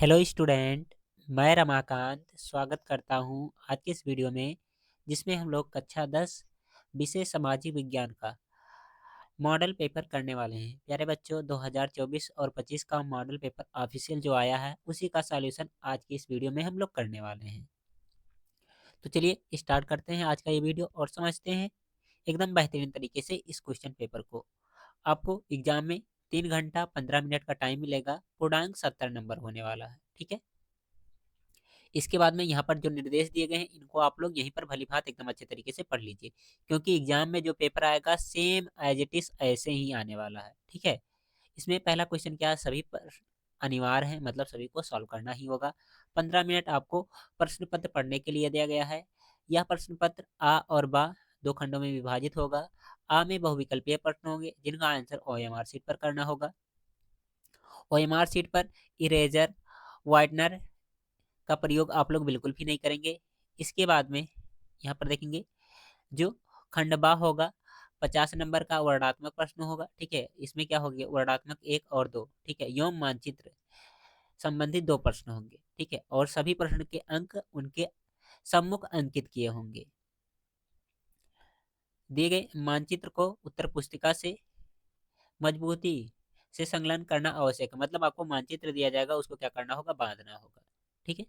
Hello student. मैं रमाकांत स्वागत करता हूं आज के इस वीडियो में, जिसमें हम लोग कक्षा 10 विषय सामाजिक विज्ञान का मॉडल पेपर करने वाले हैं। प्यारे बच्चों, 2024 और 25 का मॉडल पेपर ऑफिशियल जो आया है उसी का सॉल्यूशन आज की इस वीडियो में हम लोग करने वाले हैं। तो चलिए स्टार्ट करते हैं आज का ये वीडियो और समझते हैं एकदम बेहतरीन तरीके से इस क्वेश्चन पेपर को। आपको एग्जाम में 3 घंटा 15 मिनट का टाइम मिलेगा। पूर्णांक 70 नंबर होने वाला है, ठीक है। इसके बाद में यहाँ पर जो निर्देश दिए गए हैं इनको आप लोग यहीं पर भलीभांति एकदम अच्छे तरीके से पढ़ लीजिए, क्योंकि एग्जाम में जो पेपर आएगा सेम एज इट इज ऐसे ही आने वाला है, ठीक है। इसमें पहला क्वेश्चन क्या है, सभी पर अनिवार्य है, मतलब सभी को सॉल्व करना ही होगा। 15 मिनट आपको प्रश्न पत्र पढ़ने के लिए दिया गया है। यह प्रश्न पत्र आ और बा दो खंडों में विभाजित होगा। आ में बहुविकल्पीय प्रश्न होंगे जिनका आंसर OMR शीट पर करना होगा। OMR शीट पर इरेजर, वाइटनर का प्रयोग आप लोग बिल्कुल भी नहीं करेंगे। इसके बाद में यहाँ पर देखेंगे जो खंड बा होगा 50 नंबर का वर्णात्मक प्रश्न होगा, ठीक है। इसमें क्या होगा, वर्णात्मक 1 और 2, ठीक है। एवं मानचित्र संबंधित 2 प्रश्न होंगे, ठीक है, और सभी प्रश्न के अंक उनके सम्मुख अंकित किए होंगे। दिए गए मानचित्र को उत्तर पुस्तिका से मजबूती से संलग्न करना आवश्यक है, मतलब आपको मानचित्र दिया जाएगा, उसको क्या करना होगा, बांधना होगा, ठीक है।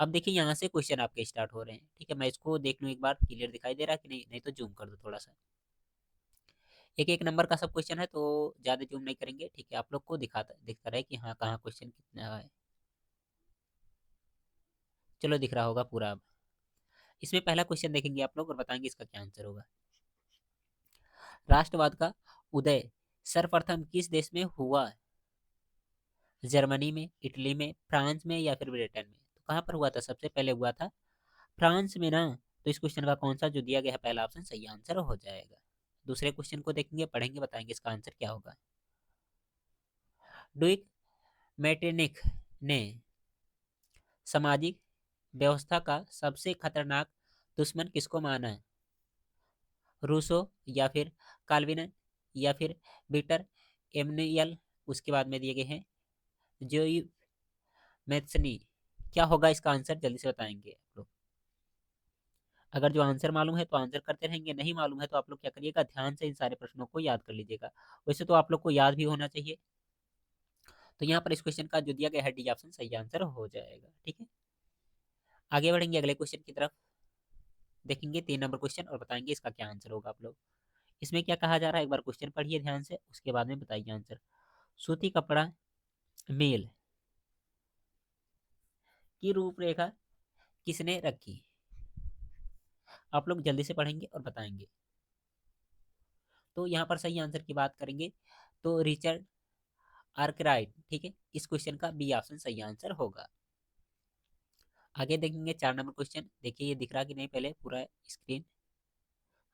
अब देखिए यहाँ से क्वेश्चन आपके स्टार्ट हो रहे हैं, ठीक है। मैं इसको देख लूँ एक बार, क्लियर दिखाई दे रहा है कि नहीं, नहीं तो जूम कर दो थोड़ा सा। एक एक नंबर का सब क्वेश्चन है तो ज़्यादा जूम नहीं करेंगे, ठीक है। आप लोग को दिखता रहे कि हाँ कहाँ क्वेश्चन कितना है। चलो दिख रहा होगा पूरा अब। इसमें पहला क्वेश्चन देखेंगे आप लोग और बताएंगे इसका क्या आंसर होगा। राष्ट्रवाद का उदय सर्वप्रथम किस देश में हुआ? जर्मनी में, इटली में, फ्रांस में या फिर ब्रिटेन में? तो कहाँ पर हुआ था, सबसे पहले हुआ था फ्रांस में ना। तो इस क्वेश्चन का कौन सा जो दिया गया है पहला ऑप्शन सही आंसर हो जाएगा। दूसरे क्वेश्चन को देखेंगे, पढ़ेंगे, बताएंगे इसका आंसर क्या होगा। डुइक मैटेनिक ने सामाजिक व्यवस्था का सबसे खतरनाक दुश्मन किसको माना है? रूसो या फिर काल्विन या फिर विक्टर एमनुएल। उसके बाद में दिए गए हैं जो मैथ्सनी। क्या होगा इसका आंसर, जल्दी से बताएंगे आप लोग। अगर जो आंसर मालूम है तो आंसर करते रहेंगे, नहीं मालूम है तो आप लोग क्या करिएगा, ध्यान से इन सारे प्रश्नों को याद कर लीजिएगा। वैसे तो आप लोग को याद भी होना चाहिए। तो यहाँ पर इस क्वेश्चन का जो दिया गया है डी ऑप्शन सही आंसर हो जाएगा, ठीक है। आगे बढ़ेंगे अगले क्वेश्चन की तरफ। देखेंगे 3 नंबर क्वेश्चन और बताएंगे इसका क्या आंसर होगा आप लोग। इसमें क्या कहा जा रहा है, एक बार क्वेश्चन पढ़िए ध्यान से, उसके बाद में बताइए आंसर। सूती कपड़ा मेल की रूपरेखा किसने रखी? आप लोग जल्दी से पढ़ेंगे और बताएंगे। तो यहाँ पर सही आंसर की बात करेंगे तो रिचर्ड आर्कराइट, ठीक है। इस क्वेश्चन का बी ऑप्शन सही आंसर होगा। आगे देखेंगे 4 नंबर क्वेश्चन। देखिए ये दिख रहा कि नहीं, पहले पूरा स्क्रीन,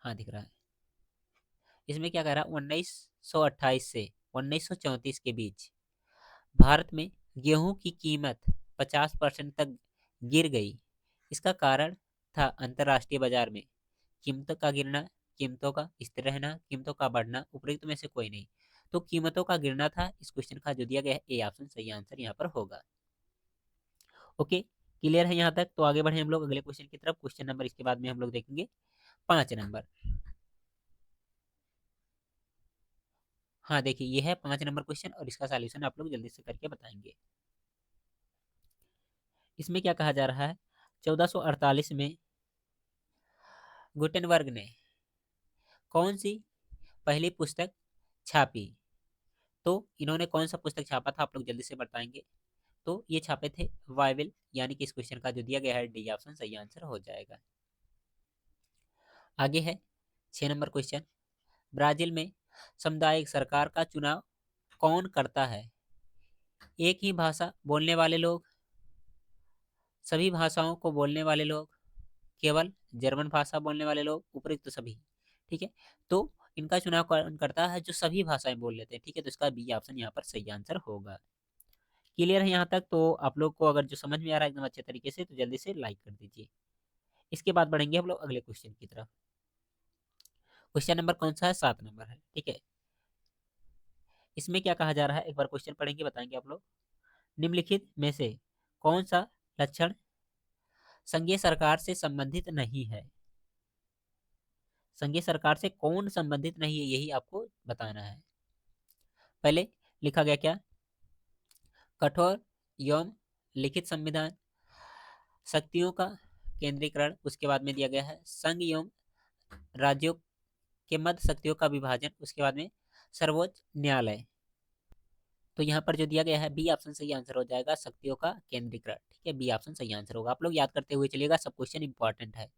हाँ दिख रहा है। इसमें क्या कह रहा है, 1928 से 1934 के बीच भारत में गेहूं की कीमत 50% तक गिर गई। इसका कारण था अंतर्राष्ट्रीय बाजार में कीमतों का गिरना, कीमतों का स्थिर रहना, कीमतों का बढ़ना, उपरोक्त में से कोई नहीं। तो कीमतों का गिरना था इस क्वेश्चन का जो दिया गया है ए ऑप्शन सही आंसर यहाँ पर होगा। ओके, क्लियर है यहाँ तक। तो आगे बढ़े हम लोग अगले क्वेश्चन की तरफ। क्वेश्चन नंबर इसके बाद में हम लोग देखेंगे 5 नंबर। हाँ देखिए ये है 5 नंबर क्वेश्चन और इसका सॉल्यूशन आप लोग जल्दी से करके बताएंगे। इसमें क्या कहा जा रहा है, 1448 में गुटेनबर्ग ने कौन सी पहली पुस्तक छापी? तो इन्होंने कौन सा पुस्तक छापा था, आप लोग जल्दी से बताएंगे। तो ये छापे थे बाइबल, यानी कि इस क्वेश्चन का जो दिया गया है डी ऑप्शन सही आंसर हो जाएगा। आगे है 6 नंबर क्वेश्चन। ब्राजील में सामुदायिक सरकार का चुनाव कौन करता है? एक ही भाषा बोलने वाले लोग, सभी भाषाओं को बोलने वाले लोग, केवल जर्मन भाषा बोलने वाले लोग, उपयुक्त सभी, ठीक है। तो इनका चुनाव कौन करता है, जो सभी भाषाएं बोल लेते हैं, ठीक है। तो इसका बी ऑप्शन यहाँ पर सही आंसर होगा। क्लियर है यहाँ तक। तो आप लोग को अगर जो समझ में आ रहा है एकदम अच्छे तरीके से तो जल्दी से लाइक कर दीजिए। इसके बाद बढ़ेंगे हम लोग अगले क्वेश्चन की तरफ। क्वेश्चन नंबर कौन सा है, 7 नंबर है, ठीक है। इसमें क्या कहा जा रहा है, एक बार क्वेश्चन पढ़ेंगे, बताएंगे आप लोग। निम्नलिखित में से कौन सा लक्षण संघीय सरकार से संबंधित नहीं है? संघीय सरकार से कौन संबंधित नहीं है, यही आपको बताना है। पहले लिखा गया क्या? कठोर एवं लिखित संविधान, शक्तियों का केंद्रीकरण, उसके बाद में दिया गया है संघ एवं राज्यों के मध्य शक्तियों का विभाजन, उसके बाद में सर्वोच्च न्यायालय। तो यहाँ पर जो दिया गया है बी ऑप्शन सही आंसर हो जाएगा, शक्तियों का केंद्रीकरण। ठीक है, बी ऑप्शन सही आंसर होगा। आप लोग याद करते हुए चलिएगा, सब क्वेश्चन इंपॉर्टेंट है।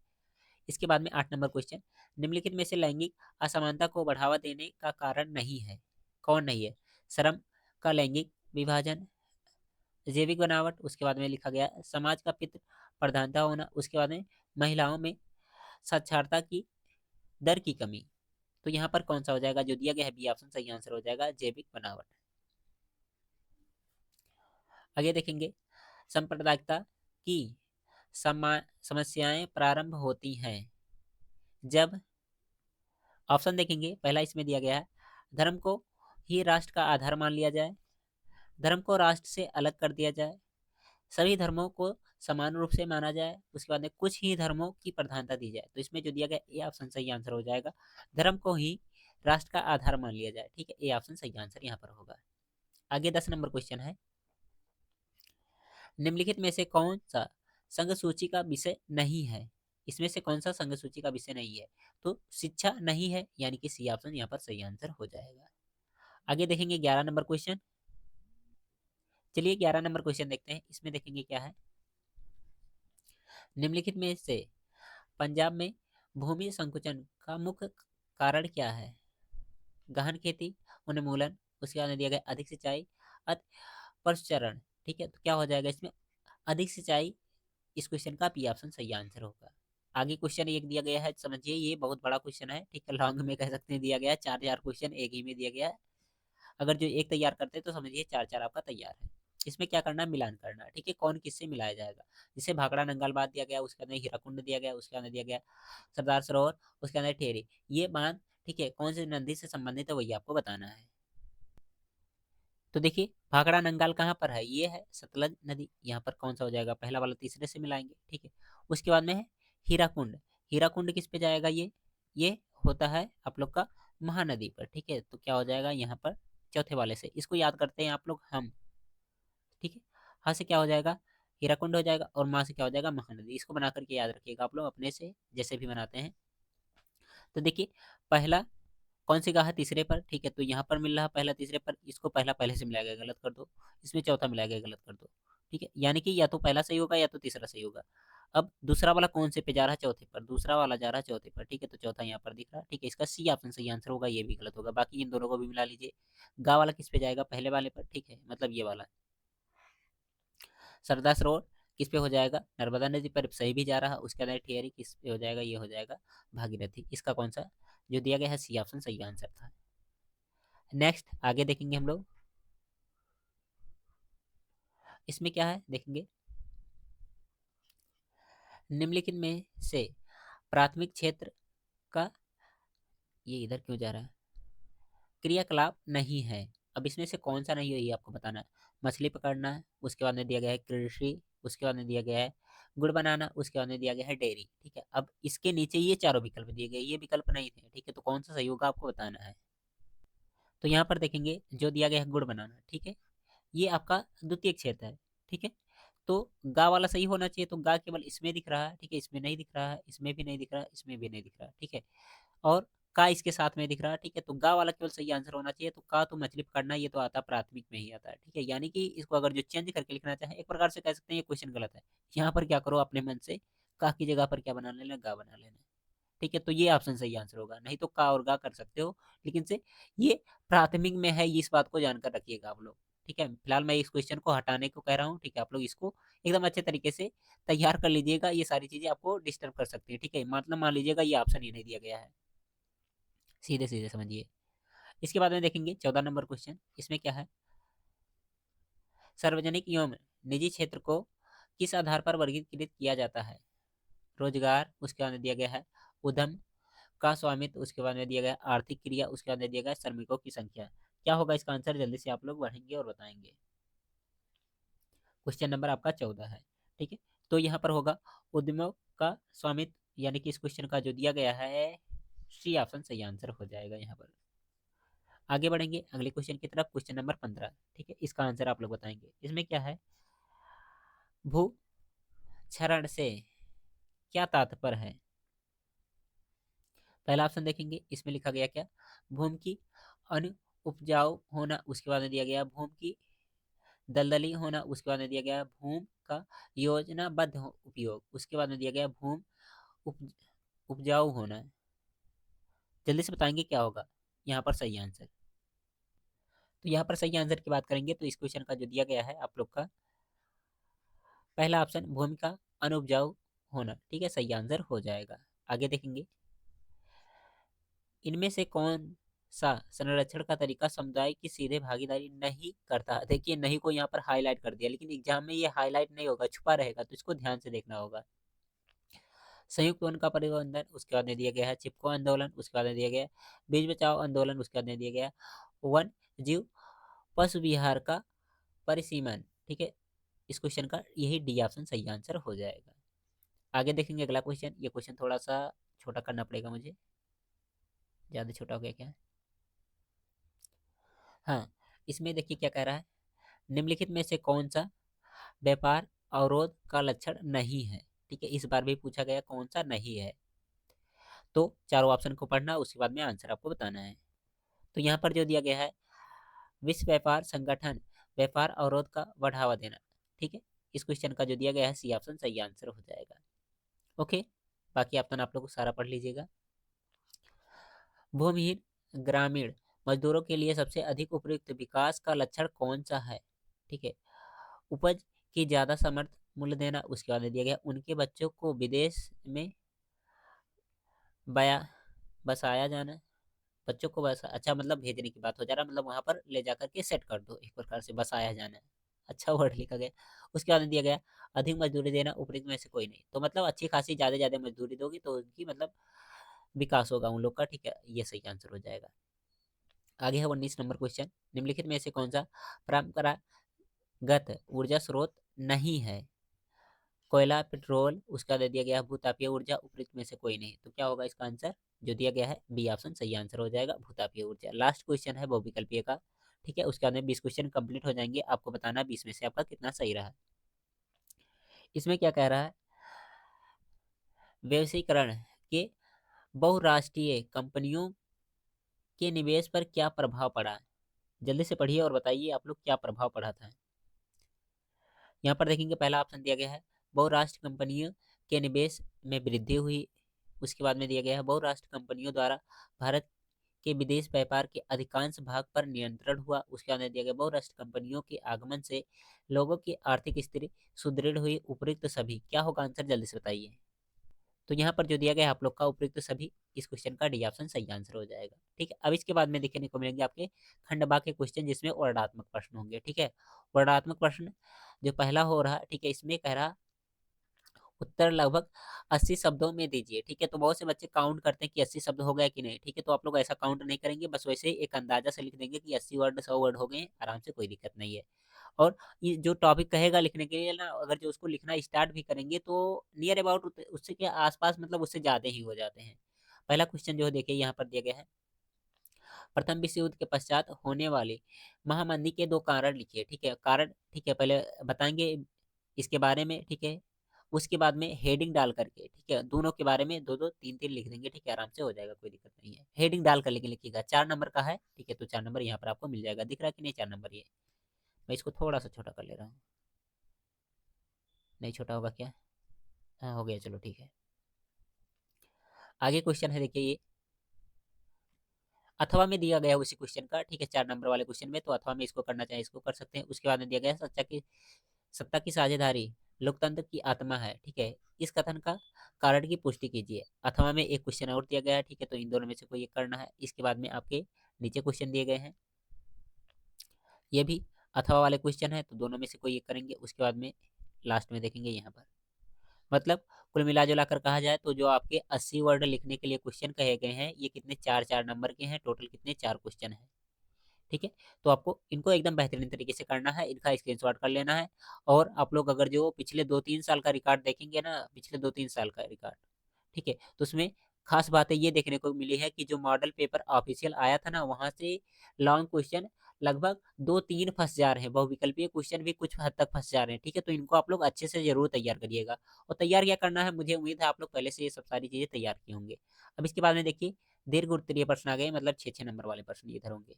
इसके बाद में 8 नंबर क्वेश्चन, निम्नलिखित में से लैंगिक असमानता को बढ़ावा देने का कारण नहीं है, कौन नहीं है? श्रम का लैंगिक विभाजन, जैविक बनावट, उसके बाद में लिखा गया समाज का पितृ प्रधानता होना, उसके बाद में महिलाओं में साक्षरता की दर की कमी। तो यहाँ पर कौन सा हो जाएगा? जो दिया गया है बी ऑप्शन सही आंसर हो जाएगा, जैविक बनावट। आगे देखेंगे, सांप्रदायिकता की समस्याएं प्रारंभ होती हैं जब, ऑप्शन देखेंगे, पहला इसमें दिया गया है धर्म को ही राष्ट्र का आधार मान लिया जाए, धर्म को राष्ट्र से अलग कर दिया जाए, सभी धर्मों को समान रूप से माना जाए, उसके बाद में कुछ ही धर्मों की प्रधानता दी जाए। तो इसमें जो दिया गया ए ऑप्शन सही आंसर हो जाएगा, धर्म को ही राष्ट्र का आधार मान लिया जाए। ठीक है, ए ऑप्शन सही आंसर यहाँ पर होगा। आगे 10 नंबर क्वेश्चन है, निम्नलिखित में से कौन सा संघ सूची का विषय नहीं है? इसमें से कौन सा संघ सूची का विषय नहीं है? तो शिक्षा नहीं है, यानी कि सी ऑप्शन यहाँ पर सही आंसर हो जाएगा। आगे देखेंगे 11 नंबर क्वेश्चन। चलिए 11 नंबर क्वेश्चन देखते हैं, इसमें देखेंगे क्या है, निम्नलिखित में से पंजाब में भूमि संकुचन का मुख्य कारण क्या है? गहन खेती, उन्मूलन, उसके बाद में दिया गया अधिक सिंचाई, अति पशुचरण। ठीक है, तो क्या हो जाएगा इसमें? अधिक सिंचाई इस क्वेश्चन का बी ऑप्शन सही आंसर होगा। आगे क्वेश्चन एक दिया गया है, समझिए ये बहुत बड़ा क्वेश्चन है। ठीक है, लॉन्ग में कह सकते हैं दिया गया है, 4 क्वेश्चन एक ही में दिया गया है। अगर जो एक तैयार करते हैं तो समझिए 4 आपका तैयार है। इसमें क्या करना है? मिलान करना है। ठीक है, कौन किससे मिलाया जाएगा? जिसे भाखड़ा नंगाल बांध दिया गया, उसके अंदर हीराकुंड दिया गया, उसके अंदर दिया गया सरदार सरोवर, उसके अंदर टेहरी, ये बांध ठीक है कौन सी नदी से संबंधित है, वही आपको बताना है। तो देखिए भाखड़ा नंगाल कहाँ पर है? ये है सतलज नदी। यहाँ पर कौन सा हो जाएगा? पहला वाला तीसरे से मिलाएंगे। ठीक है, उसके बाद में है हीराकुंड। हीराकुंड किस पे जाएगा? ये होता है आप लोग का महानदी पर। ठीक है, तो क्या हो जाएगा यहाँ पर? चौथे वाले से। इसको याद करते हैं आप लोग हम। ठीक है, हाँ से क्या हो जाएगा? हीराकुंड हो जाएगा, और माँ से क्या हो जाएगा? महानदी। इसको बना करके याद रखिएगा आप लोग अपने से, जैसे भी बनाते हैं। तो देखिए पहला कौन सी कहा? तीसरे पर। ठीक है, तो यहाँ पर मिल रहा पहला तीसरे पर, इसको पहला पहले से मिलाया गया, गलत कर दो। इसमें चौथा मिलाया गया, गलत कर दो। ठीक है, यानी कि या तो पहला सही होगा या तो तीसरा सही होगा। अब दूसरा वाला कौन से पे जा रहा है? चौथे पर। दूसरा वाला जा रहा है चौथे पर। ठीक है, तो चौथा यहाँ पर दिख रहा है। ठीक है, इसका सी ऑप्शन सही आंसर होगा, ये भी गलत होगा। बाकी इन दोनों को भी मिला लीजिए। गा वाला किस पे जाएगा? पहले वाले पर। ठीक है, मतलब ये वाला सरदार सरोवर किस पे हो जाएगा? नर्मदा नदी पर, सही भी जा रहा है। उसके अंदर ठियरी किस पे हो जाएगा? ये हो जाएगा भागीरथी। इसका कौन सा जो दिया गया है? सी ऑप्शन सही आंसर था। नेक्स्ट आगे देखेंगे हम लोग, इसमें क्या है देखेंगे, निम्नलिखित में से प्राथमिक क्षेत्र का, ये इधर क्यों जा रहा है, क्रियाकलाप नहीं है। अब इसमें से कौन सा नहीं है, ये आपको बताना है। मछली पकड़ना है, उसके बाद में दिया गया है कृषि, उसके बाद में दिया गया है गुड़ बनाना, उसके बाद में दिया गया है डेयरी। ठीक है, अब इसके नीचे ये चारों विकल्प दिए गए, ये विकल्प नहीं थे। ठीक है, तो कौन सा सही होगा आपको बताना है। तो यहाँ पर देखेंगे जो दिया गया है गुड़ बनाना। ठीक है, ये आपका द्वितीय क्षेत्र है। ठीक है, तो गा वाला सही होना चाहिए, तो गा केवल इसमें दिख रहा है। ठीक है, इसमें नहीं दिख रहा है, इसमें भी नहीं दिख रहा है, इसमें भी नहीं दिख रहा है। ठीक है, और का इसके साथ में दिख रहा है। ठीक है, तो गा वाला केवल सही आंसर होना चाहिए। तो का तो मछली पकड़ना, ये तो आता प्राथमिक में ही आता है। ठीक है, यानी कि इसको अगर जो चेंज करके लिखना चाहे, एक प्रकार से कह सकते हैं ये क्वेश्चन गलत है। यहाँ पर क्या करो, अपने मन से का की जगह पर क्या बना लेना? गा बना लेना। ठीक है, तो ये ऑप्शन सही आंसर होगा, नहीं तो का और गा कर सकते हो, लेकिन से ये प्राथमिक में है, इस बात को जानकर रखिएगा आप लोग। ठीक है, फिलहाल मैं इस क्वेश्चन को हटाने को कह रहा हूँ। ठीक है, आप लोग इसको एकदम अच्छे तरीके से तैयार कर लीजिएगा, ये सारी चीजें आपको डिस्टर्ब कर सकती है। ठीक है, मतलब मान लीजिएगा ये ऑप्शन ही नहीं दिया गया है, सीधे सीधे समझिए। इसके बाद में देखेंगे 14 नंबर क्वेश्चन, इसमें क्या है, सार्वजनिक एवं निजी क्षेत्र को किस आधार पर वर्गीकृत किया जाता है? रोजगार, उसके बाद में दिया गया है उद्यम का स्वामित्व, उसके बाद में दिया गया आर्थिक क्रिया, उसके बाद में दिया गया श्रमिकों की संख्या। क्या होगा इसका आंसर? जल्दी से आप लोग बढ़ेंगे और बताएंगे। क्वेश्चन नंबर आपका 14 है। ठीक है, तो यहाँ पर होगा उद्यमों का स्वामित्व, यानी कि इस क्वेश्चन का जो दिया गया है सी ऑप्शन सही आंसर हो जाएगा। यहाँ पर आगे बढ़ेंगे अगले क्वेश्चन की तरफ, क्वेश्चन नंबर 15। ठीक है, इसका आंसर आप लोग बताएंगे। इसमें क्या है, भू क्षरण से क्या तात्पर्य है। पहला ऑप्शन देखेंगे, इसमें लिखा गया क्या, भूमि की अनु उपजाऊ होना, उसके बाद में दिया गया भूमि की दलदली होना, उसके बाद में दिया गया भूमि का योजनाबद्ध उपयोग, उसके बाद में दिया गया भूमि उप, उपजाऊ होना। जल्दी से बताएंगे क्या होगा यहाँ पर सही आंसर। तो यहाँ पर सही आंसर की बात करेंगे तो इस क्वेश्चन का जो दिया गया है आप लोग का पहला ऑप्शन भूमि का अनुपजाऊ होना, ठीक है, सही आंसर हो जाएगा। आगे देखेंगे, इनमें से कौन सा संरक्षण का तरीका समुदाय की सीधे भागीदारी नहीं करता। देखिए नहीं को यहाँ पर हाईलाइट कर दिया, लेकिन एग्जाम में ये हाईलाइट नहीं होगा, छुपा रहेगा, तो इसको ध्यान से देखना होगा। संयुक्त वन का प्रबंधन, उसके बाद में दिया गया है चिपको आंदोलन, उसके बाद में दिया गया बीज बचाओ आंदोलन, उसके बाद में दिया गया वन जीव पशु विहार का परिसीमन। ठीक है, इस क्वेश्चन का यही डी ऑप्शन सही आंसर हो जाएगा। आगे देखेंगे अगला क्वेश्चन, ये क्वेश्चन थोड़ा सा छोटा करना पड़ेगा मुझे, ज़्यादा छोटा हो गया क्या। हाँ, इसमें देखिए क्या कह रहा है, निम्नलिखित में से कौन सा व्यापार अवरोध का लक्षण नहीं है। ठीक है, इस बार भी पूछा गया कौन सा नहीं है, तो चारों ऑप्शन को पढ़ना, उसके बाद में आंसर आपको बताना है। तो यहाँ पर जो दिया गया है, विश्व व्यापार संगठन व्यापार अवरोध का बढ़ावा देना। ठीक है, इस क्वेश्चन का जो दिया गया है सी ऑप्शन सही आंसर हो जाएगा। ओके, बाकी ऑप्शन आप लोग सारा पढ़ लीजिएगा। भूमिहीन ग्रामीण मजदूरों के लिए सबसे अधिक उपयुक्त विकास का लक्षण कौन सा है। ठीक है, उपज की ज्यादा समर्थ मूल्य देना, उसके बाद दिया गया उनके बच्चों को विदेश में बया बसाया जाना, बच्चों को बस अच्छा मतलब भेजने की बात हो जा रहा है, मतलब वहां पर ले जाकर के सेट कर दो, एक प्रकार से बसाया जाना है। अच्छा वर्ड लिखा गया। उसके बाद दिया गया अधिक मजदूरी देना, उपयुक्त में से कोई नहीं, तो मतलब अच्छी खासी ज्यादा ज्यादा मजदूरी दोगी तो उनकी मतलब विकास होगा उन लोग का। ठीक है, ये सही आंसर हो जाएगा। आगे है 19 नंबर क्वेश्चन, निम्नलिखित में से कौन सा परंपरागत ऊर्जा स्रोत नहीं है। कोयला, पेट्रोल, उसका दे दिया गया है भूतापीय ऊर्जा, उपयुक्त में से कोई नहीं, तो क्या होगा इसका आंसर, जो दिया गया है बी ऑप्शन सही आंसर हो जाएगा, भूतापीय ऊर्जा। लास्ट क्वेश्चन है बहुविकल्पीय का। ठीक है, उसके बाद में 20 क्वेश्चन कंप्लीट हो जाएंगे, आपको बताना 20 में से आपका कितना सही रहा। इसमें क्या कह रहा है, वैश्वीकरण के बहुराष्ट्रीय कंपनियों के निवेश पर क्या प्रभाव पड़ा। जल्दी से पढ़िए और बताइए आप लोग क्या प्रभाव पड़ा था। यहाँ पर देखेंगे पहला ऑप्शन दिया गया है बहुराष्ट्रीय कंपनियों के निवेश में वृद्धि हुई, उसके बाद में दिया गया है बहुराष्ट्रीय कंपनियों द्वारा भारत के विदेश व्यापार के अधिकांश भाग पर नियंत्रण हुआ, उसके बाद में दिया गया बहुराष्ट्रीय कंपनियों के आगमन से लोगों की आर्थिक स्थिति सुदृढ़ हुई, उपयुक्त सभी। क्या होगा आंसर, जल्दी से बताइए। तो यहाँ पर जो दिया गया है आप लोग का उपयुक्त सभी, इस क्वेश्चन का डी ऑप्शन सही आंसर हो जाएगा। ठीक है, अब इसके बाद में देखने को मिलेंगे आपके खंडबा के क्वेश्चन, जिसमें वर्णात्मक प्रश्न होंगे। ठीक है, वर्णात्मक प्रश्न जो पहला हो रहा है, ठीक है, इसमें कह रहा उत्तर लगभग 80 शब्दों में दीजिए। ठीक है, तो बहुत से बच्चे काउंट करते हैं कि 80 शब्द हो गए कि नहीं। ठीक है, तो आप लोग ऐसा काउंट नहीं करेंगे, बस वैसे ही एक अंदाजा से लिख देंगे कि 80 वर्ड 100 वर्ड हो गए, आराम से, कोई दिक्कत नहीं है। और ये जो टॉपिक कहेगा लिखने के लिए ना, अगर जो उसको लिखना स्टार्ट भी करेंगे तो नियर अबाउट उससे के आसपास, मतलब उससे ज़्यादा ही हो जाते हैं। पहला क्वेश्चन जो देखिए यहाँ पर दिया गया है, प्रथम विश्व युद्ध के पश्चात होने वाली महामंदी के 2 कारण लिखिए। ठीक है, कारण, ठीक है, पहले बताएंगे इसके बारे में। ठीक है, उसके बाद में हेडिंग डाल करके, ठीक है, दोनों के बारे में दो दो तीन तीन लिख देंगे। ठीक है, आराम से हो जाएगा, कोई दिक्कत नहीं है। हेडिंग डाल कर लेकिन लिखिएगा, 4 नंबर का है। ठीक है, तो 4 नंबर यहाँ पर आपको मिल जाएगा, दिख रहा है कि नहीं 4 नंबर ये। मैं इसको थोड़ा सा छोटा कर ले रहा हूँ, नहीं छोटा होगा क्या, हाँ हो गया, चलो ठीक है। आगे क्वेश्चन है देखिए ये, अथवा में दिया गया उसी क्वेश्चन का। ठीक है, 4 नंबर वाले क्वेश्चन में, तो अथवा में इसको करना चाहे इसको कर सकते हैं। उसके बाद में दिया गया सत्ता की साझेदारी लोकतंत्र की आत्मा है। ठीक है, इस कथन का कारण की पुष्टि कीजिए। अथवा में एक क्वेश्चन और दिया गया है। ठीक है, तो इन दोनों में से कोई एक करना है। इसके बाद में आपके नीचे क्वेश्चन दिए गए हैं, ये भी अथवा वाले क्वेश्चन है, तो दोनों में से कोई एक करेंगे। उसके बाद में लास्ट में देखेंगे यहाँ पर, मतलब कुल मिला जुला कर कहा जाए तो जो आपके 80 वर्ड लिखने के लिए क्वेश्चन कहे गए हैं, ये कितने 4 4 नंबर के हैं, टोटल कितने 4 क्वेश्चन हैं। ठीक है। तो आपको इनको एकदम बेहतरीन तरीके से करना है, इनका स्क्रीनशॉट कर लेना है। और आप लोग अगर जो पिछले 2-3 साल का रिकॉर्ड देखेंगे ना, पिछले 2-3 साल का रिकॉर्ड, ठीक है, तो उसमें खास बातें ये देखने को मिली है कि जो मॉडल पेपर ऑफिशियल आया था ना, वहाँ से लॉन्ग क्वेश्चन लगभग 2-3 फँस जा रहे हैं, बहुविकल्पीय क्वेश्चन भी कुछ हद तक फँस जा रहे हैं, ठीक है। तो इनको आप लोग अच्छे से ज़रूर तैयार करिएगा। और तैयार क्या करना है, मुझे उम्मीद है आप लोग पहले से ये सब सारी चीज़ें तैयार किए होंगे। अब इसके बाद में देखिए, दीर्घ उत्तरीय प्रश्न आ गए, मतलब 6-6 नंबर वाले प्रश्न इधर होंगे।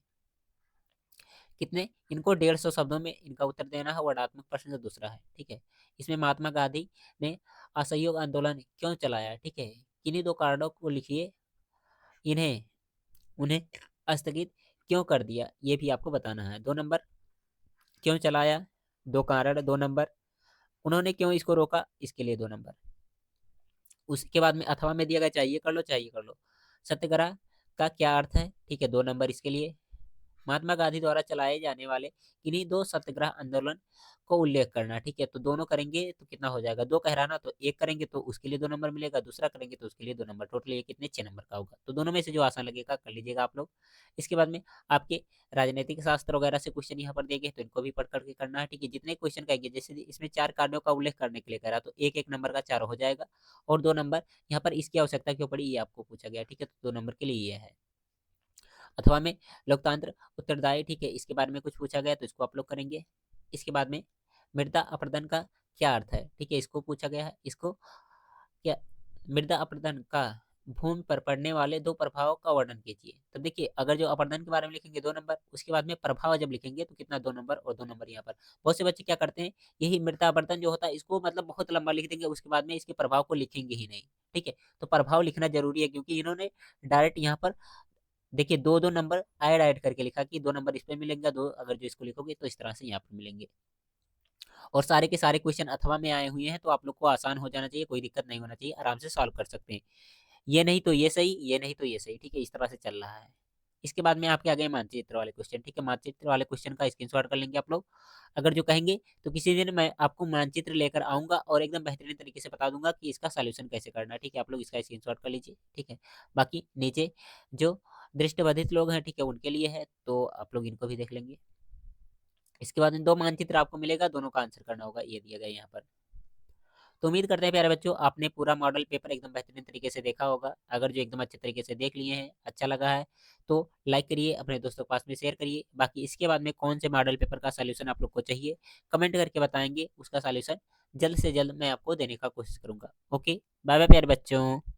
कितने, इनको 150 शब्दों में इनका उत्तर देना है। वर्णात्मक प्रश्न जो दूसरा है, ठीक है। इसमें महात्मा गांधी ने असहयोग आंदोलन क्यों चलाया, ठीक है, किन्हीं दो कारणों को लिखिए, इन्हें उन्हें स्थगित क्यों कर दिया, ये भी आपको बताना है। 2 नंबर, क्यों चलाया, 2 कारण, 2 नंबर, उन्होंने क्यों इसको रोका, इसके लिए 2 नंबर। उसके बाद में अथवा में दिया गया चाहिए कर लो, चाहिए कर लो। सत्याग्रह का क्या अर्थ है, ठीक है, 2 नंबर इसके लिए। महात्मा गांधी द्वारा चलाए जाने वाले किन्हीं दो सत्याग्रह आंदोलन को उल्लेख करना, ठीक है। तो दोनों करेंगे तो कितना हो जाएगा, 2 कह रहा ना, तो एक करेंगे तो उसके लिए 2 नंबर मिलेगा, दूसरा करेंगे तो उसके लिए 2 नंबर, टोटल ये कितने, 6 नंबर का होगा। तो दोनों में से जो आसान लगेगा कर लीजिएगा आप लोग। इसके बाद में आपके राजनीतिक शास्त्र वगैरह से क्वेश्चन यहाँ पर देंगे, तो इनको भी पढ़ करके करना है, ठीक है। जितने क्वेश्चन कहेंगे, जैसे इसमें 4 कार्यों का उल्लेख करने के लिए कह रहा, तो एक एक नंबर का 4 हो जाएगा। और 2 नंबर यहाँ पर इसकी आवश्यकता क्यों पड़ी, ये आपको पूछा गया, ठीक है। तो 2 नंबर के लिए ये है। अथवा में लोकतंत्र उत्तरदायी, ठीक है, इसके बारे में कुछ पूछा गया तो इसको आप लोग करेंगे। इसके बाद में मृदा अपरदन का क्या अर्थ है, ठीक है, इसको पूछा गया है। इसको क्या, मृदा अपरदन का भूमि पर पड़ने वाले 2 प्रभावों का वर्णन कीजिए। तो देखिए, अगर जो अपरदन के बारे में लिखेंगे 2 नंबर, उसके बाद में प्रभाव जब लिखेंगे तो कितना, 2 नंबर और 2 नंबर यहाँ पर। बहुत से बच्चे क्या करते हैं, यही मृदा अपरदन जो होता है इसको मतलब बहुत लंबा लिख देंगे, उसके बाद में इसके प्रभाव को लिखेंगे ही नहीं, ठीक है। तो प्रभाव लिखना जरूरी है, क्योंकि इन्होंने डायरेक्ट यहाँ पर देखिए 2-2 नंबर ऐड ऐड करके लिखा कि 2 नंबर इस पे मिलेंगे, 2 अगर जो इसको लिखोगे तो इस तरह से यहाँ पर मिलेंगे। और सारे के सारे क्वेश्चन अथवा में आए हुए हैं, तो आप लोग को आसान हो जाना चाहिए, कोई दिक्कत नहीं होना चाहिए, आराम से सॉल्व कर सकते हैं। ये नहीं तो ये सही, ये नहीं तो ये सही, ठीक है, इस तरह से चल रहा है। इसके बाद में आपके आ गए मानचित्र वाले क्वेश्चन, ठीक है। मानचित्र वाले क्वेश्चन का स्क्रीनशॉट कर लेंगे आप लोग। अगर जो कहेंगे तो किसी दिन मैं आपको मानचित्र लेकर आऊंगा और एकदम बेहतरीन तरीके से बता दूंगा कि इसका सॉल्यूशन कैसे करना है, ठीक है। आप लोग इसका स्क्रीनशॉट कर लीजिए, ठीक है। बाकी नीचे जो दृष्टिबाधित लोग हैं, ठीक है, उनके लिए है, तो आप लोग इनको भी देख लेंगे। इसके बाद में 2 मानचित्र आपको मिलेगा, दोनों का आंसर करना होगा, ये दिया गया यहाँ पर। तो उम्मीद करते हैं प्यारे बच्चों, आपने पूरा मॉडल पेपर एकदम बेहतरीन तरीके से देखा होगा। अगर जो एकदम अच्छे तरीके से देख लिए हैं, अच्छा लगा है, तो लाइक करिए, अपने दोस्तों के पास में शेयर करिए। बाकी इसके बाद में कौन से मॉडल पेपर का सॉल्यूशन आप लोग को चाहिए, कमेंट करके बताएंगे, उसका सॉल्यूशन जल्द से जल्द मैं आपको देने का कोशिश करूंगा। ओके, बाय बाय प्यारे बच्चों।